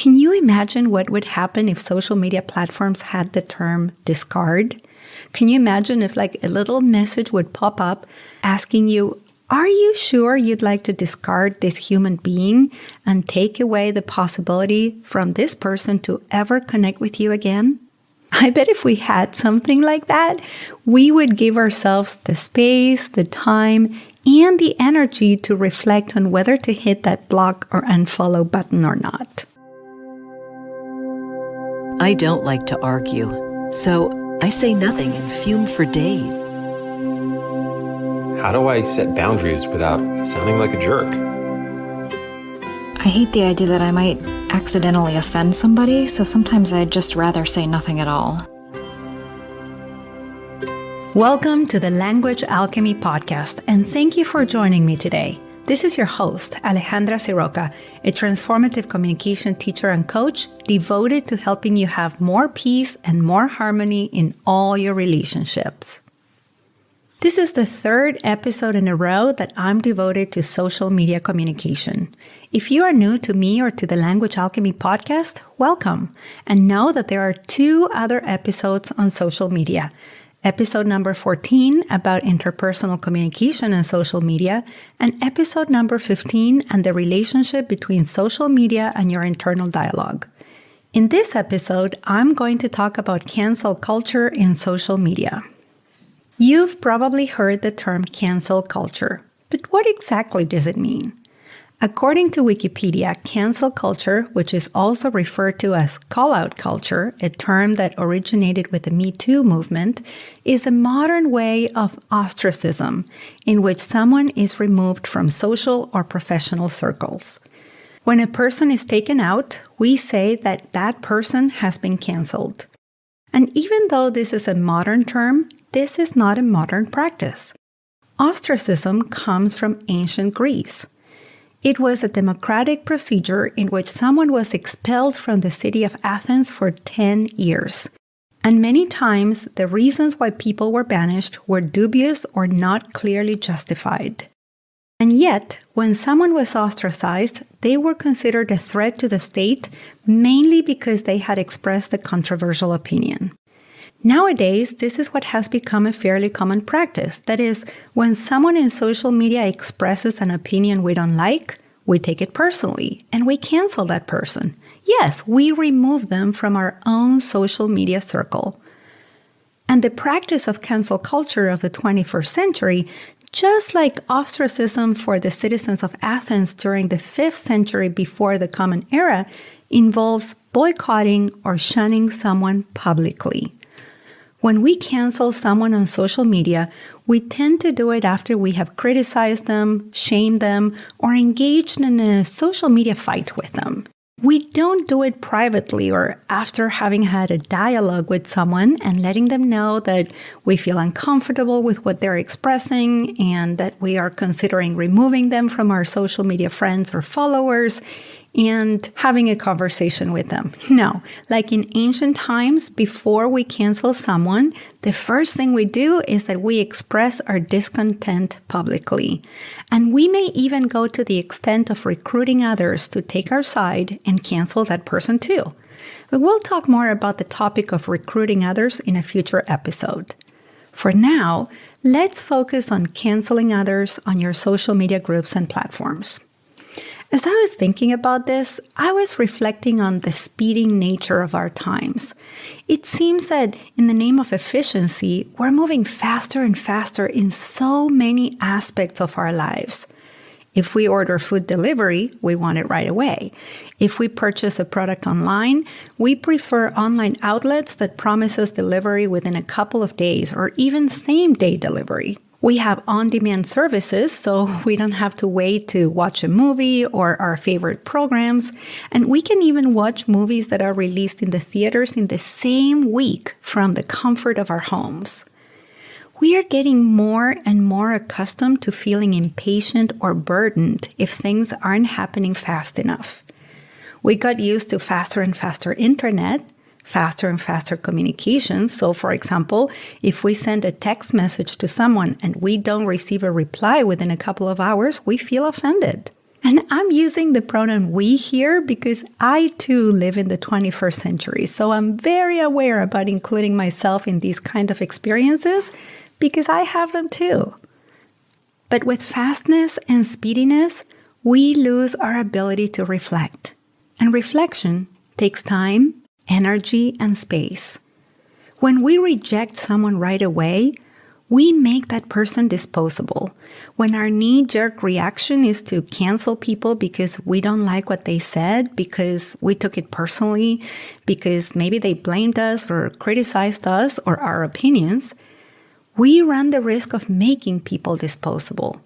Can you imagine what would happen if social media platforms had the term discard? Can you imagine if like a little message would pop up asking you, are you sure you'd like to discard this human being and take away the possibility from this person to ever connect with you again? I bet if we had something like that, we would give ourselves the space, the time, and the energy to reflect on whether to hit that block or unfollow button or not. I don't like to argue, so I say nothing and fume for days. How do I set boundaries without sounding like a jerk? I hate the idea that I might accidentally offend somebody, so sometimes I'd just rather say nothing at all. Welcome to the Language Alchemy Podcast, and thank you for joining me today. This is your host, Alejandra Siroca, a transformative communication teacher and coach devoted to helping you have more peace and more harmony in all your relationships. This is the third episode in a row that I'm devoted to social media communication. If you are new to me or to the Language Alchemy Podcast, welcome, and know that there are 2 other episodes on social media. Episode number 14 about interpersonal communication and social media, and episode number 15 and the relationship between social media and your internal dialogue. In this episode, I'm going to talk about cancel culture in social media. You've probably heard the term cancel culture, but what exactly does it mean? According to Wikipedia, cancel culture, which is also referred to as call-out culture, a term that originated with the Me Too movement, is a modern way of ostracism in which someone is removed from social or professional circles. When a person is taken out, we say that that person has been canceled. And even though this is a modern term, this is not a modern practice. Ostracism comes from ancient Greece. It was a democratic procedure in which someone was expelled from the city of Athens for 10 years. And many times, the reasons why people were banished were dubious or not clearly justified. And yet, when someone was ostracized, they were considered a threat to the state, mainly because they had expressed a controversial opinion. Nowadays, this is what has become a fairly common practice. That is, when someone in social media expresses an opinion we don't like, we take it personally and we cancel that person. Yes, we remove them from our own social media circle. And the practice of cancel culture of the 21st century, just like ostracism for the citizens of Athens during the 5th century before the Common Era, involves boycotting or shunning someone publicly. When we cancel someone on social media, we tend to do it after we have criticized them, shamed them, or engaged in a social media fight with them. We don't do it privately or after having had a dialogue with someone and letting them know that we feel uncomfortable with what they're expressing and that we are considering removing them from our social media friends or followers and having a conversation with them. No, like in ancient times, before we cancel someone, the first thing we do is that we express our discontent publicly. And we may even go to the extent of recruiting others to take our side and cancel that person too. But we'll talk more about the topic of recruiting others in a future episode. For now, let's focus on canceling others on your social media groups and platforms. As I was thinking about this, I was reflecting on the speeding nature of our times. It seems that in the name of efficiency, we're moving faster and faster in so many aspects of our lives. If we order food delivery, we want it right away. If we purchase a product online, we prefer online outlets that promise us delivery within a couple of days or even same-day delivery. We have on-demand services, so we don't have to wait to watch a movie or our favorite programs. And we can even watch movies that are released in the theaters in the same week from the comfort of our homes. We are getting more and more accustomed to feeling impatient or burdened if things aren't happening fast enough. We got used to faster and faster internet, faster and faster communication. So, for example, if we send a text message to someone and we don't receive a reply within a couple of hours, we feel offended. And I'm using the pronoun we here because I too live in the 21st century. So I'm very aware about including myself in these kind of experiences because I have them too. But with fastness and speediness, we lose our ability to reflect. And reflection takes time, energy, and space. When we reject someone right away, we make that person disposable. When our knee-jerk reaction is to cancel people because we don't like what they said, because we took it personally, because maybe they blamed us or criticized us or our opinions, we run the risk of making people disposable.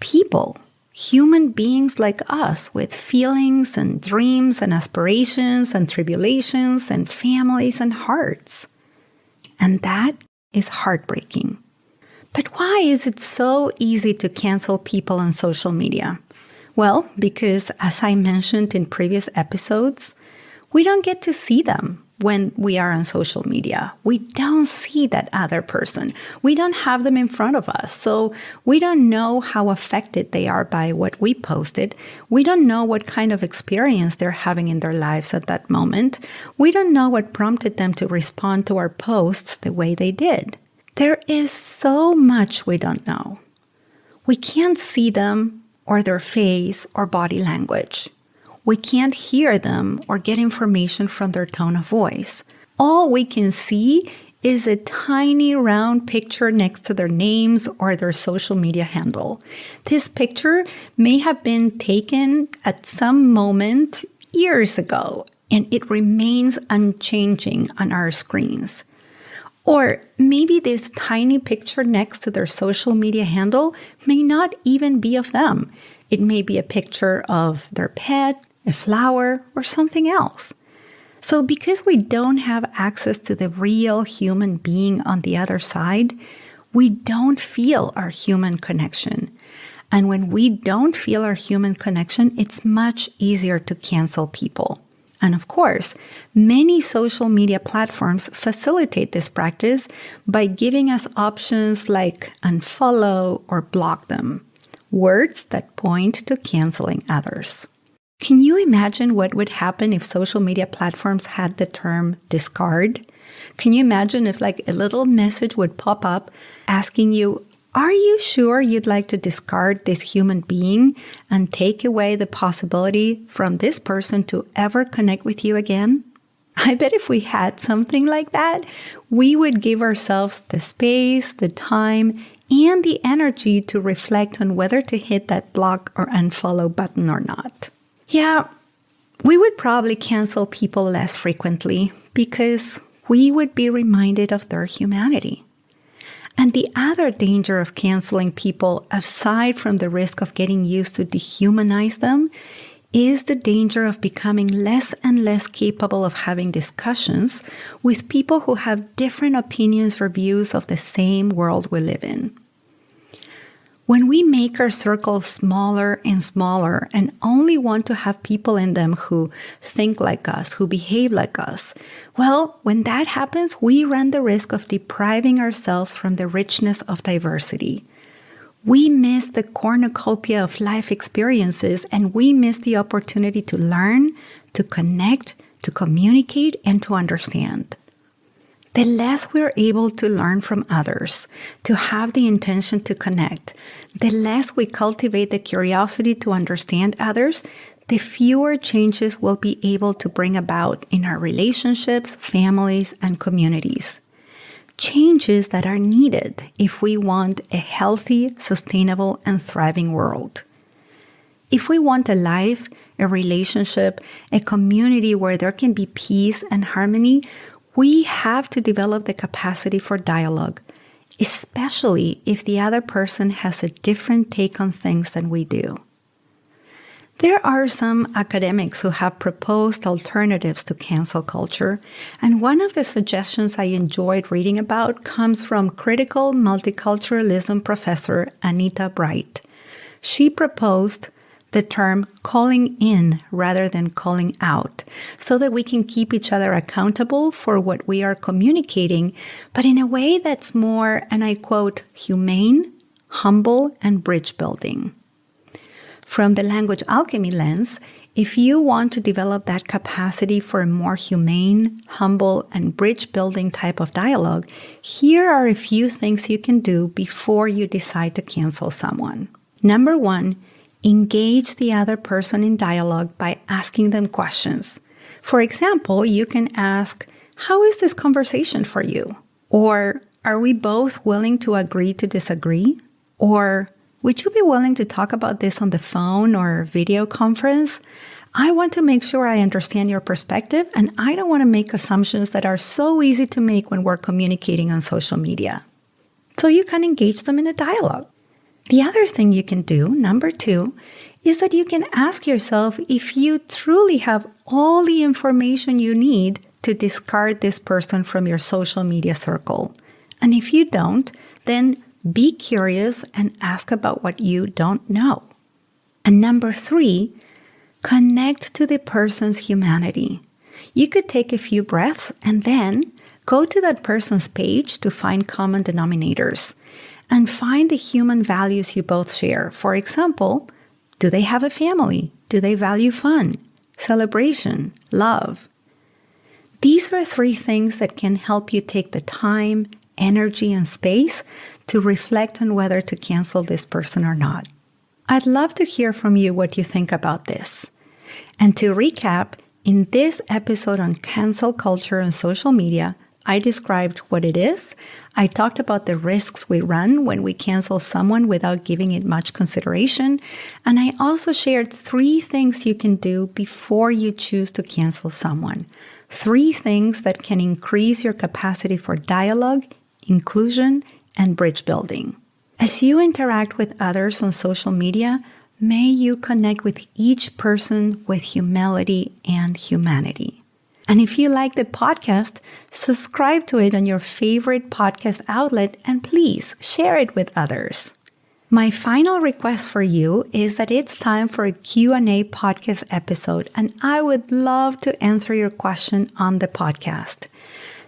People, human beings like us with feelings and dreams and aspirations and tribulations and families and hearts. And that is heartbreaking. But why is it so easy to cancel people on social media? Well, because as I mentioned in previous episodes, we don't get to see them when we are on social media. We don't see that other person. We don't have them in front of us. So we don't know how affected they are by what we posted. We don't know what kind of experience they're having in their lives at that moment. We don't know what prompted them to respond to our posts the way they did. There is so much we don't know. We can't see them or their face or body language. We can't hear them or get information from their tone of voice. All we can see is a tiny round picture next to their names or their social media handle. This picture may have been taken at some moment years ago, and it remains unchanging on our screens. Or maybe this tiny picture next to their social media handle may not even be of them. It may be a picture of their pet, a flower, or something else. So because we don't have access to the real human being on the other side, we don't feel our human connection. And when we don't feel our human connection, it's much easier to cancel people. And of course, many social media platforms facilitate this practice by giving us options like unfollow or block them, words that point to canceling others. Can you imagine what would happen if social media platforms had the term discard? Can you imagine if like a little message would pop up asking you, are you sure you'd like to discard this human being and take away the possibility from this person to ever connect with you again? I bet if we had something like that, we would give ourselves the space, the time, and the energy to reflect on whether to hit that block or unfollow button or not. Yeah, we would probably cancel people less frequently because we would be reminded of their humanity. And the other danger of canceling people, aside from the risk of getting used to dehumanize them, is the danger of becoming less and less capable of having discussions with people who have different opinions or views of the same world we live in. When we make our circles smaller and smaller and only want to have people in them who think like us, who behave like us, well, when that happens, we run the risk of depriving ourselves from the richness of diversity. We miss the cornucopia of life experiences, and we miss the opportunity to learn, to connect, to communicate, and to understand. The less we're able to learn from others, to have the intention to connect, the less we cultivate the curiosity to understand others, the fewer changes we'll be able to bring about in our relationships, families, and communities. Changes that are needed if we want a healthy, sustainable, and thriving world. If we want a life, a relationship, a community where there can be peace and harmony, we have to develop the capacity for dialogue, especially if the other person has a different take on things than we do. There are some academics who have proposed alternatives to cancel culture, and one of the suggestions I enjoyed reading about comes from critical multiculturalism professor Anita Bright. She proposed the term calling in rather than calling out, so that we can keep each other accountable for what we are communicating, but in a way that's more, and I quote, humane, humble, and bridge building. From the language alchemy lens, if you want to develop that capacity for a more humane, humble, and bridge-building type of dialogue, here are a few things you can do before you decide to cancel someone. Number 1, engage the other person in dialogue by asking them questions. For example, you can ask, "How is this conversation for you?" Or, "Are we both willing to agree to disagree?" Or, "Would you be willing to talk about this on the phone or video conference? I want to make sure I understand your perspective, and I don't want to make assumptions that are so easy to make when we're communicating on social media." So you can engage them in a dialogue. The other thing you can do, number 2, is that you can ask yourself if you truly have all the information you need to discard this person from your social media circle. And if you don't, then be curious and ask about what you don't know. And number 3, connect to the person's humanity. You could take a few breaths and then go to that person's page to find common denominators and find the human values you both share. For example, do they have a family? Do they value fun, celebration, love? These are 3 things that can help you take the time, energy, and space to reflect on whether to cancel this person or not. I'd love to hear from you what you think about this. And to recap, in this episode on cancel culture and social media, I described what it is. I talked about the risks we run when we cancel someone without giving it much consideration. And I also shared 3 things you can do before you choose to cancel someone. 3 things that can increase your capacity for dialogue, inclusion, and bridge building. As you interact with others on social media, may you connect with each person with humility and humanity. And if you like the podcast, subscribe to it on your favorite podcast outlet and please share it with others. My final request for you is that it's time for a Q&A podcast episode, and I would love to answer your question on the podcast.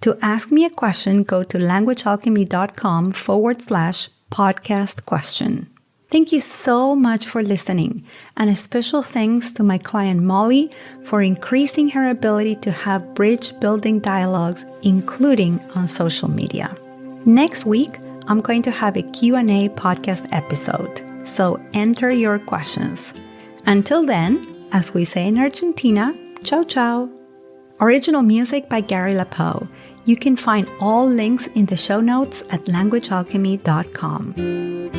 To ask me a question, go to languagealchemy.com/podcast question. Thank you so much for listening, and a special thanks to my client Molly for increasing her ability to have bridge-building dialogues, including on social media. Next week, I'm going to have a Q&A podcast episode, so enter your questions. Until then, as we say in Argentina, ciao ciao. Original music by Gary Lapow. You can find all links in the show notes at languagealchemy.com.